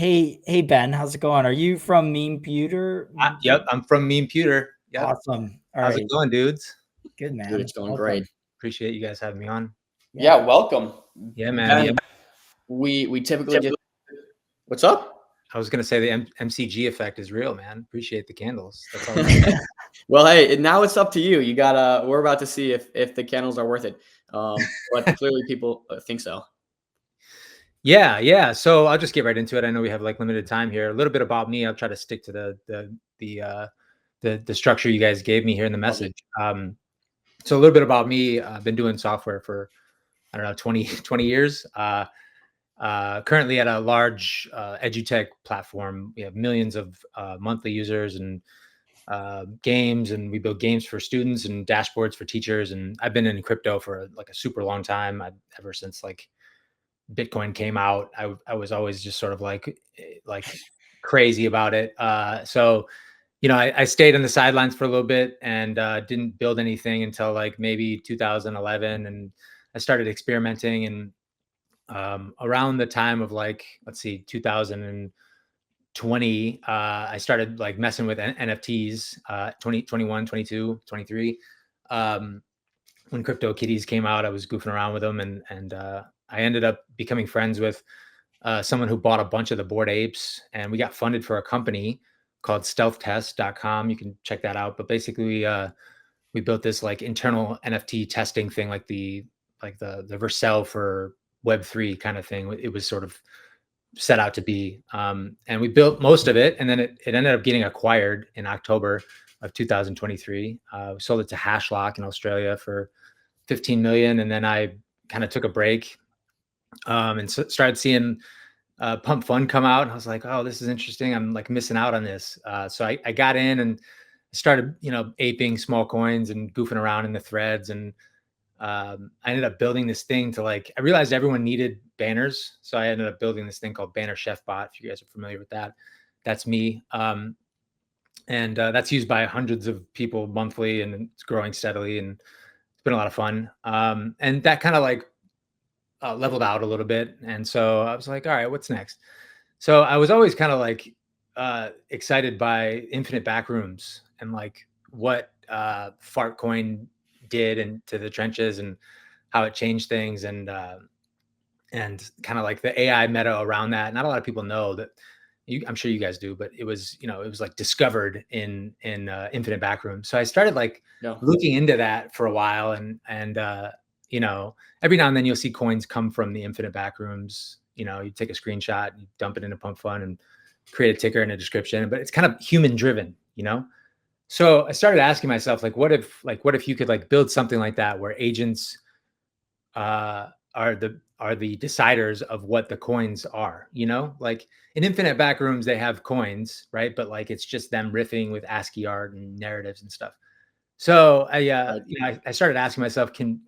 Hey Ben, how's it going? Are you from MEMEPUTER? Yep, I'm from MEMEPUTER. Yep. Awesome. All How's right. it going, dudes? Good, Dude, man. it's going great. Welcome. Appreciate you guys having me on. Yeah. Welcome. Yeah, man. Ben, we typically get. What's up? I was gonna say the MCG effect is real, man. Appreciate the candles. That's all. Well, hey, now it's up to you. You gotta. We're about to see if the candles are worth it. But clearly people think so. Yeah. So I'll just get right into it. I know we have like limited time here. A little bit about me. I'll try to stick to the structure you guys gave me here in the message. So a little bit about me. I've been doing software for, I don't know, 20 years. Currently at a large edutech platform. We have millions of monthly users and games, and we build games for students and dashboards for teachers. And I've been in crypto for like a super long time. Ever since like Bitcoin came out, I was always just sort of like crazy about it. So I stayed on the sidelines for a little bit and didn't build anything until like maybe 2011, and I started experimenting. And around the time of like, let's see, 2020, I started like messing with NFTs, 2021, 22, 23. When CryptoKitties came out, I was goofing around with them, and I ended up becoming friends with someone who bought a bunch of the Bored Apes, and we got funded for a company called stealthtest.com. You can check that out. But basically, we built this like internal NFT testing thing, like the Vercel for Web3 kind of thing. It was sort of set out to be. And we built most of it, and then it ended up getting acquired in October of 2023. We sold it to Hashlock in Australia for 15 million, and then I kind of took a break and started seeing Pump Fund come out, and I was like, oh, this is interesting. I'm like missing out on this. So I got in and started, aping small coins and goofing around in the threads. And I ended up building this thing to like, I realized everyone needed banners. So I ended up building this thing called Banner Chef Bot. If you guys are familiar with that, that's me. And that's used by hundreds of people monthly, and it's growing steadily, and it's been a lot of fun. And that kind of like leveled out a little bit. And so I was like, all right, what's next? So I was always kind of like excited by infinite backrooms and like what Fartcoin did into the trenches and how it changed things, and kind of like the AI meta around that. Not a lot of people know that. I'm sure you guys do, but it was like discovered in infinite backrooms. So I started like looking into that for a while, and every now and then you'll see coins come from the infinite backrooms. You take a screenshot, you dump it into Pump Fund and create a ticker and a description, but it's kind of human driven, So I started asking myself, like, what if you could like build something like that where agents are the deciders of what the coins are, like in infinite backrooms, they have coins, right? But like, it's just them riffing with ASCII art and narratives and stuff. So I started asking myself, can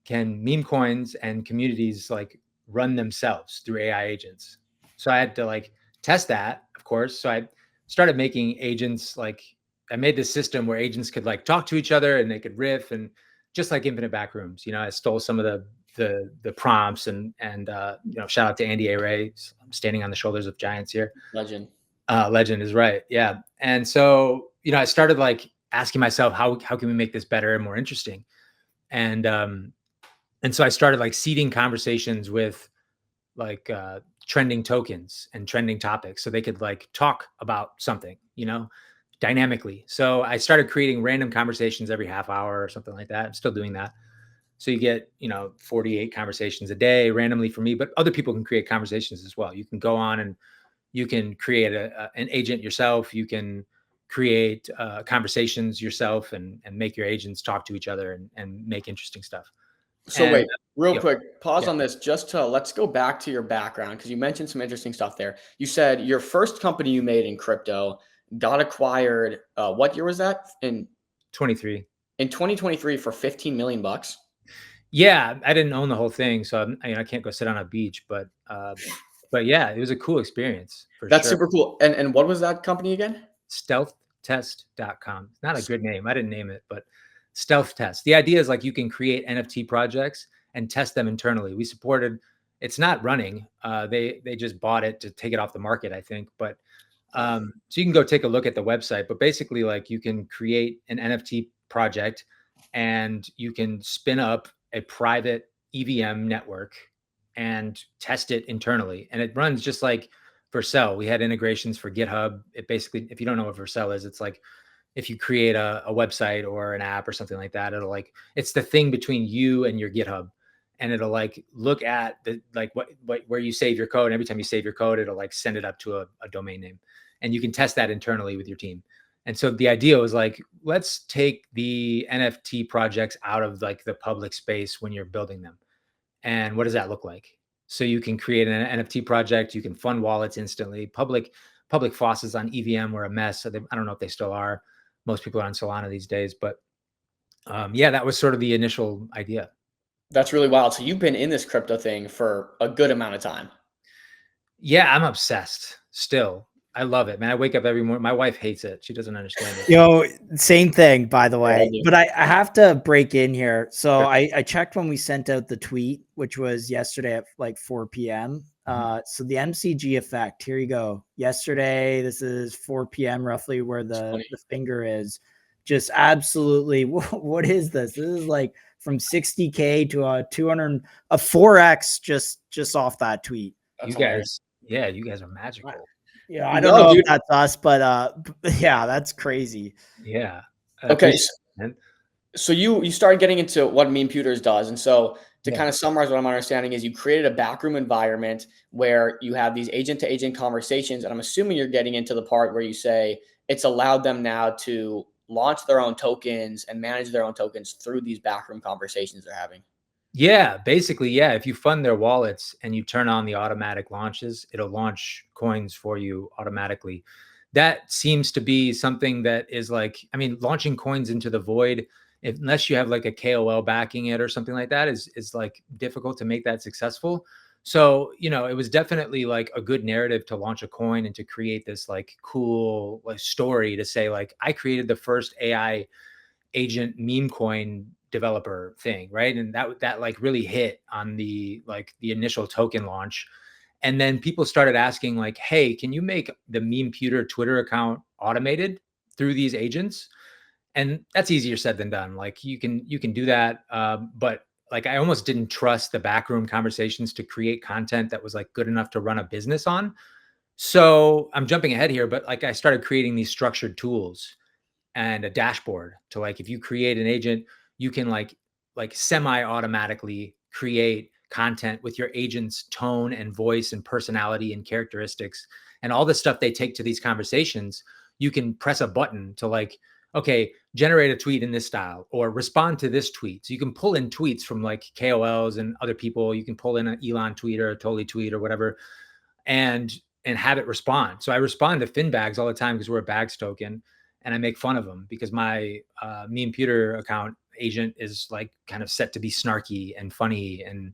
meme coins and communities like run themselves through AI agents? So I had to like test that, of course. So I started making agents. Like I made this system where agents could like talk to each other and they could riff, and just like infinite backrooms, I stole some of the prompts, and shout out to Andy A. Ray. I'm standing on the shoulders of giants here. Legend is right. Yeah. And so, I started like asking myself, how can we make this better and more interesting? And so I started like seeding conversations with like trending tokens and trending topics, so they could like talk about something, dynamically. So I started creating random conversations every half hour or something like that. I'm still doing that. So you get, 48 conversations a day randomly for me, but other people can create conversations as well. You can go on and you can create an agent yourself. You can create conversations yourself and make your agents talk to each other and make interesting stuff. So wait, real quick, pause on this. Let's go back to your background, because you mentioned some interesting stuff there. You said your first company you made in crypto got acquired. What year was that? In 23. In 2023 for 15 million bucks. Yeah, I didn't own the whole thing, so I can't go sit on a beach, but yeah, it was a cool experience. That's super cool. And what was that company again? Stealthtest.com. Not a good name. I didn't name it, but Stealth Test. The idea is like you can create NFT projects and test them internally. We supported It's not running. They just bought it to take it off the market, I think. But so you can go take a look at the website. But basically, like, you can create an NFT project, and you can spin up a private EVM network and test it internally. And it runs just like Vercel. We had integrations for GitHub. It basically, if you don't know what Vercel is, it's like if you create a website or an app or something like that, it'll like, it's the thing between you and your GitHub. And it'll like look at the, like what where you save your code. And every time you save your code, it'll like send it up to a domain name, and you can test that internally with your team. And so the idea was like, let's take the NFT projects out of like the public space when you're building them. And what does that look like? So you can create an NFT project, you can fund wallets instantly. Public faucets on EVM were a mess. So I don't know if they still are. Most people are on Solana these days, but yeah, that was sort of the initial idea. That's really wild. So you've been in this crypto thing for a good amount of time. Yeah, I'm obsessed still. I love it, man. I wake up every morning. My wife hates it. She doesn't understand it. Yo, same thing, by the way. Yeah, but I have to break in here. So I checked when we sent out the tweet, which was yesterday at like 4 p.m. So the MCG effect, here you go. Yesterday, this is 4 p.m. roughly where the finger is. Just absolutely, what is this? This is like from 60K to a 4X just off that tweet. You guys, yeah, you guys are magical. Yeah, I don't know if that's us, but yeah, that's crazy. Yeah. Okay. So you started getting into what MEMEPUTER does. And so to kind of summarize what I'm understanding is you created a backroom environment where you have these agent to agent conversations. And I'm assuming you're getting into the part where you say it's allowed them now to launch their own tokens and manage their own tokens through these backroom conversations they're having. Yeah, basically, yeah. If you fund their wallets and you turn on the automatic launches, it'll launch coins for you automatically. That seems to be something that is like, I mean, launching coins into the void, unless you have like a KOL backing it or something like that, is like difficult to make that successful. So, you know, it was definitely like a good narrative to launch a coin and to create this like cool like story to say like, I created the first AI agent meme coin developer thing, right? And that like really hit on the like the initial token launch. And then people started asking like, hey, can you make the MEMEPUTER Twitter account automated through these agents? And that's easier said than done. Like you can do that, but like I almost didn't trust the backroom conversations to create content that was like good enough to run a business on. So I'm jumping ahead here, but like I started creating these structured tools and a dashboard to like, if you create an agent, you can like semi-automatically create content with your agent's tone and voice and personality and characteristics and all the stuff they take to these conversations. You can press a button to like, okay, generate a tweet in this style or respond to this tweet. So you can pull in tweets from like KOLs and other people. You can pull in an Elon tweet or a Tolly tweet or whatever, and have it respond. So I respond to Finbags all the time because we're a bags token, and I make fun of them because my MEMEPUTER account agent is like kind of set to be snarky and funny. And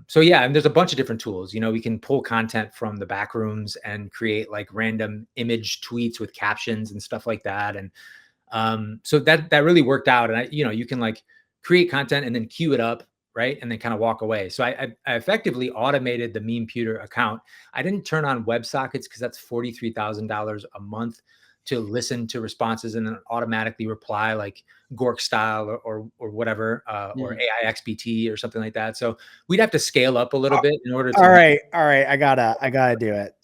so, yeah, and there's a bunch of different tools. You know, we can pull content from the back rooms and create like random image tweets with captions and stuff like that. And so that really worked out. And you know, you can like create content and then queue it up, right? And then kind of walk away. So I effectively automated the MEMEPUTER account. I didn't turn on WebSockets because that's $43,000 a month to listen to responses and then automatically reply like Gork style or whatever, or AI XBT or something like that. So we'd have to scale up a little bit in order to. All right. I gotta do it.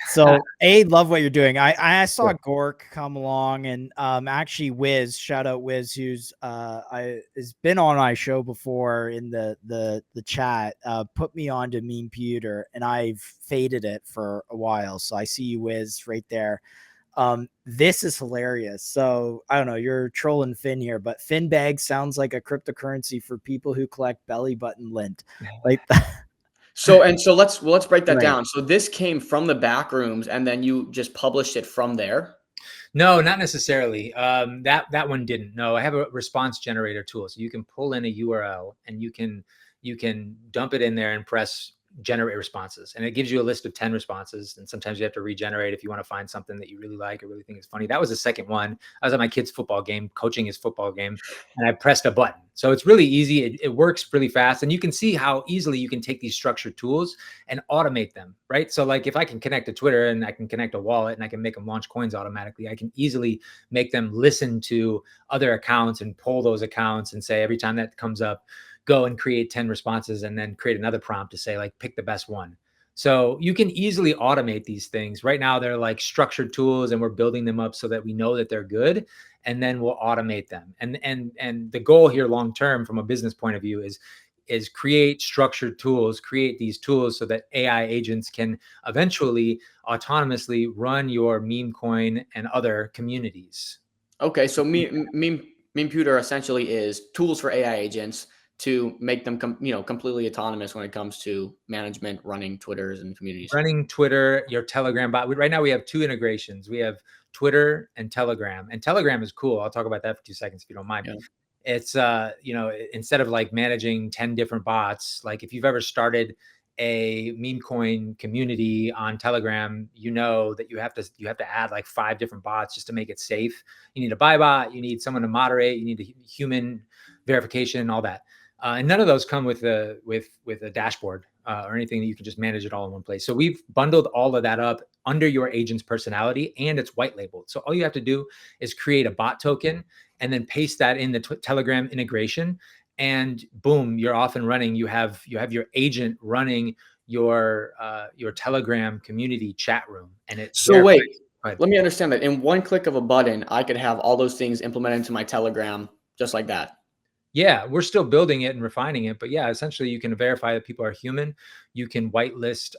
So love what you're doing. I saw Gork come along and actually Wiz, shout out Wiz, who's has been on my show before in the chat, put me on to MEMEPUTER and I've faded it for a while. So I see you, Wiz, right there. This is hilarious. So I don't know, you're trolling Finn here, but Finbag sounds like a cryptocurrency for people who collect belly button lint. Like that. So let's break that down. So this came from the back rooms and then you just published it from there? No, not necessarily. That one didn't. No, I have a response generator tool. So you can pull in a URL and you can dump it in there and press generate responses, and it gives you a list of 10 responses. And sometimes you have to regenerate if you want to find something that you really like or really think is funny. That was the second one. I was at my kid's football game, coaching his football game, and I pressed a button. So it's really easy. It works really fast. And you can see how easily you can take these structured tools and automate them, right? So like if I can connect to Twitter and I can connect a wallet and I can make them launch coins automatically, I can easily make them listen to other accounts and pull those accounts and say, every time that comes up, go and create 10 responses, and then create another prompt to say, like, pick the best one. So you can easily automate these things. Right now, they're like structured tools, and we're building them up so that we know that they're good, and then we'll automate them. And the goal here long term from a business point of view is create structured tools, create these tools so that AI agents can eventually autonomously run your meme coin and other communities. Okay, so MEMEPUTER essentially is tools for AI agents to make them completely autonomous when it comes to management, running Twitters and communities. Running Twitter, your Telegram bot. Right now we have 2 integrations. We have Twitter and Telegram. And Telegram is cool. I'll talk about that for 2 seconds if you don't mind. Yeah. It's instead of like managing 10 different bots, like if you've ever started a meme coin community on Telegram, you know that you have to add like 5 different bots just to make it safe. You need a buy bot, you need someone to moderate, you need a human verification and all that. And none of those come with a dashboard or anything that you can just manage it all in one place. So we've bundled all of that up under your agent's personality, and it's white labeled. So all you have to do is create a bot token and then paste that in the Telegram integration, and boom, you're off and running. You have your agent running your Telegram community chat room, and it's so wait. Let me understand that. In one click of a button, I could have all those things implemented into my Telegram just like that. Yeah, we're still building it and refining it, but yeah, essentially you can verify that people are human. You can whitelist.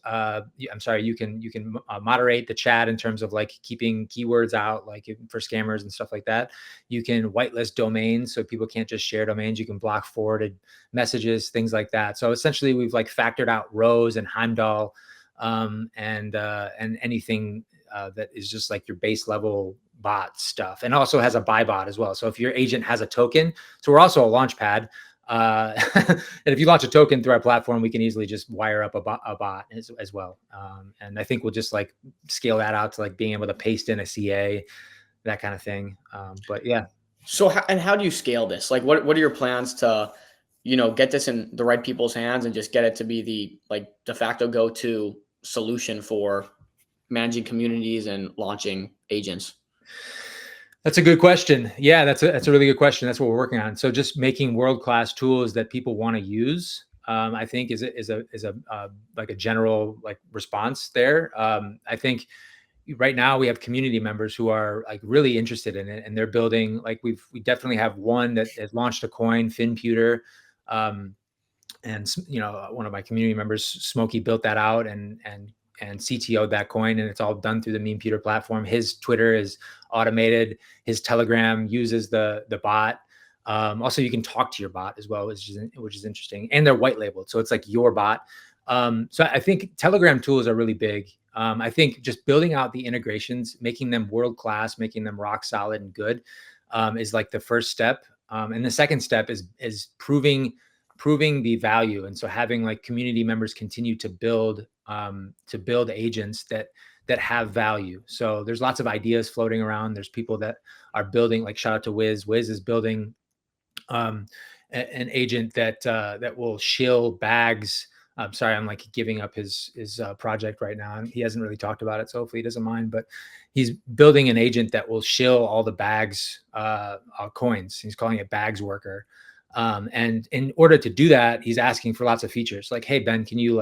You can moderate the chat in terms of like keeping keywords out, like for scammers and stuff like that. You can whitelist domains, so people can't just share domains. You can block forwarded messages, things like that. So essentially, we've like factored out Rose and Heimdall, and anything that is just like your base level bot stuff, and also has a buy bot as well. So if your agent has a token, so we're also a launch pad. And if you launch a token through our platform, we can easily just wire up a bot as well. And I think we'll just like scale that out to like being able to paste in a CA, that kind of thing. But yeah. So how do you scale this? Like, what are your plans to, get this in the right people's hands and just get it to be the like de facto go-to solution for managing communities and launching agents? That's a good question. Yeah, that's a really good question. That's what we're working on. So just making world-class tools that people want to use, I think is a like a general like response there. I think right now we have community members who are like really interested in it, and they're building, like we definitely have one that has launched a coin, FinPuter. And one of my community members, Smokey, built that out and CTO'd that coin, and it's all done through the MEMEPUTER platform. His Twitter is automated. His Telegram uses the bot. Also, you can talk to your bot as well, which is interesting. And they're white labeled, so it's like your bot. So I think Telegram tools are really big. I think just building out the integrations, making them world class, making them rock solid and good, is like the first step. And the second step is proving the value. And so having like community members continue to build agents that have value. So there's lots of ideas floating around. There's people that are building, like shout out to Wiz. Wiz is building an agent that will shill bags. I'm sorry, I'm like giving up his project right now, and he hasn't really talked about it, so hopefully he doesn't mind. But he's building an agent that will shill all the bags coins. He's calling it Bags Worker. And in order to do that, he's asking for lots of features. Like, hey Ben, can you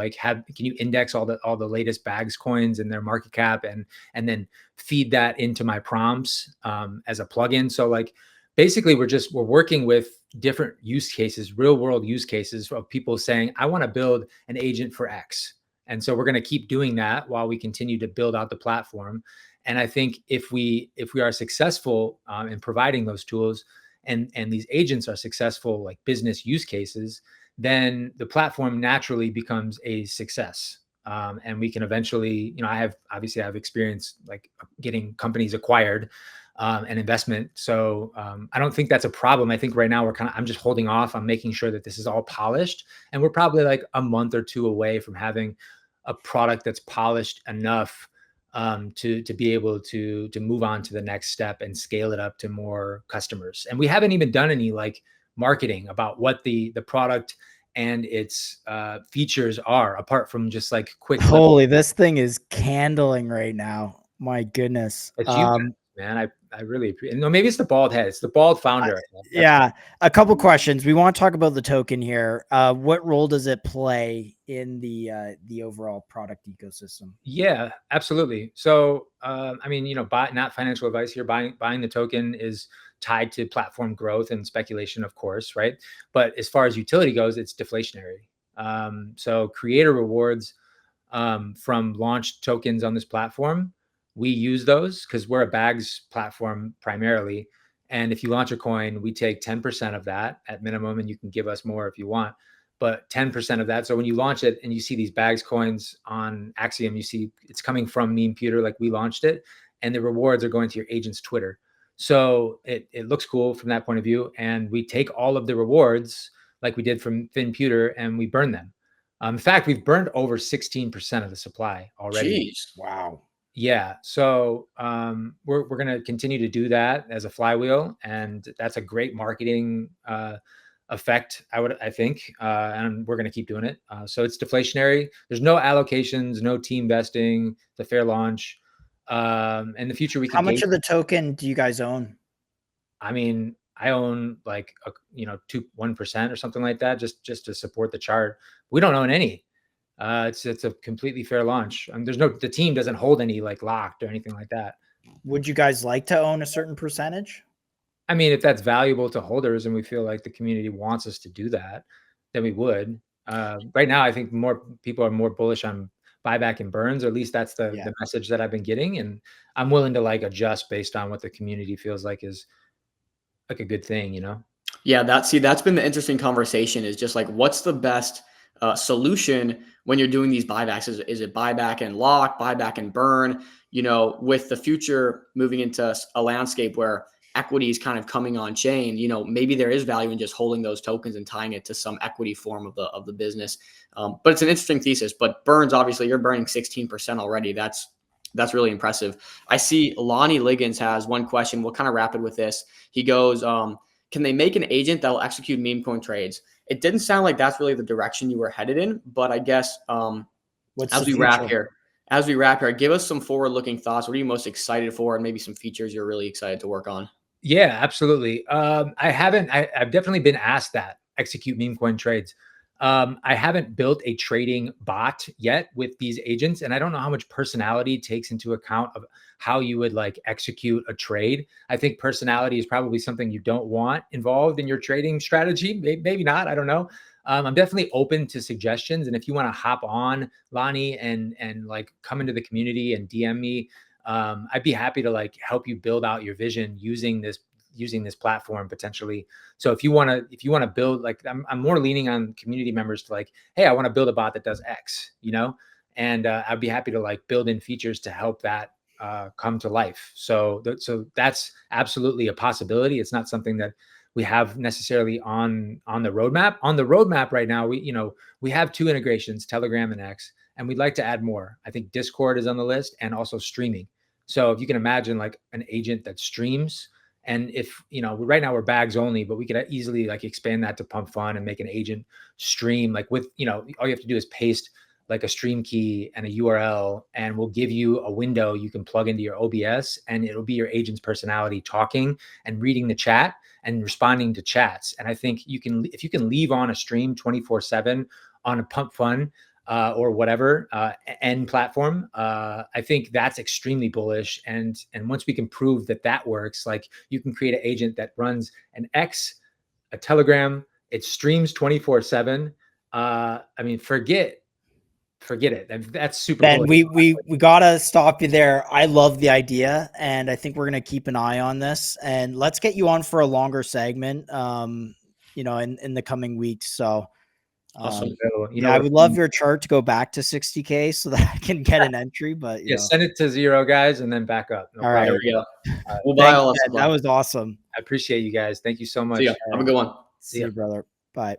index all the latest bags coins and their market cap, and then feed that into my prompts as a plugin? So like basically we're working with different use cases, real world use cases of people saying, I want to build an agent for X. And so we're going to keep doing that while we continue to build out the platform. And I think if we are successful in providing those tools, and these agents are successful, like business use cases, then the platform naturally becomes a success. And we can eventually, I have experience like getting companies acquired and investment. So I don't think that's a problem. I think right now I'm just holding off on making sure that this is all polished, and we're probably like a month or two away from having a product that's polished enough to be able to move on to the next step and scale it up to more customers. And we haven't even done any like marketing about what the product and its features are, apart from just like quick. Holy, this thing is candling right now. My goodness. It's you guys, man. I really appreciate. No, maybe it's the bald head. It's the bald founder. Yeah, a couple questions. We want to talk about the token here. What role does it play in the overall product ecosystem? Yeah, absolutely. So, I mean, you know, not financial advice here. Buying the token is tied to platform growth and speculation, of course, right? But as far as utility goes, it's deflationary. So, creator rewards from launched tokens on this platform, we use those because we're a bags platform primarily. And if you launch a coin, we take 10% of that at minimum, and you can give us more if you want. But 10% of that. So when you launch it and you see these bags coins on Axiom, you see it's coming from MEMEPUTER, like we launched it, and the rewards are going to your agent's Twitter. So it looks cool from that point of view. And we take all of the rewards like we did from FinPuter and we burn them. In fact, we've burned over 16% of the supply already. Jeez, wow. Yeah. So we're going to continue to do that as a flywheel. And that's a great marketing effect, I think. And we're going to keep doing it. So it's deflationary. There's no allocations, no team vesting, the fair launch. In the future, we can. How much of the token do you guys own? I mean, I own like 1% or something like that, just to support the chart. We don't own any. It's a completely fair launch. The team doesn't hold any like locked or anything like that. Would you guys like to own a certain percentage? I mean, if that's valuable to holders and we feel like the community wants us to do that, then we would. Right now, I think more people are more bullish on buyback and burns, or at least that's the message that I've been getting. And I'm willing to like adjust based on what the community feels like is like a good thing, you know? Yeah, that's been the interesting conversation, is just like, what's the best solution when you're doing these buybacks? Is it buyback and lock, buyback and burn? You know, with the future moving into a landscape where equity is kind of coming on chain, you know, maybe there is value in just holding those tokens and tying it to some equity form of the business. But it's an interesting thesis. But burns, obviously, you're burning 16% already. That's really impressive. I see Lonnie Liggins has one question. We'll kind of wrap it with this. He goes, can they make an agent that will execute meme coin trades? It didn't sound like that's really the direction you were headed in, but I guess as we wrap here, give us some forward-looking thoughts. What are you most excited for, and maybe some features you're really excited to work on? Yeah, absolutely. I've definitely been asked that, execute meme coin trades. I haven't built a trading bot yet with these agents, and I don't know how much personality takes into account of how you would like execute a trade. I think personality is probably something you don't want involved in your trading strategy. Maybe not. I don't know. I'm definitely open to suggestions, and if you want to hop on, Lonnie, and like come into the community and DM me, I'd be happy to like help you build out your vision using this platform potentially. So if you want to build, like, I'm more leaning on community members to like, hey, I want to build a bot that does X, you know, and I'd be happy to like build in features to help that come to life. So that's absolutely a possibility. It's not something that we have necessarily on the roadmap. On the roadmap right now, we have 2 integrations, Telegram and X, and we'd like to add more. I think Discord is on the list, and also streaming. So if you can imagine like an agent that streams, and if, right now we're bags only, but we could easily like expand that to Pump Fun and make an agent stream, like with, all you have to do is paste like a stream key and a URL, and we'll give you a window you can plug into your OBS, and it'll be your agent's personality talking and reading the chat and responding to chats. And I think if you can leave on a stream 24/7 on a Pump Fun or whatever end platform, I think that's extremely bullish. And once we can prove that works, like you can create an agent that runs an X, a Telegram, it streams 24/7. I mean, forget it. That's super. Ben, we gotta stop you there. I love the idea, and I think we're gonna keep an eye on this, and let's get you on for a longer segment, in the coming weeks. So Awesome. So, yeah, I would love your chart to go back to 60K so that I can get an entry, but you know. send it to 0, guys, and then back up. All right, there we go. We'll buy all that was awesome. I appreciate you guys. Thank you so much. See ya. Have a good one. See you, brother. Bye.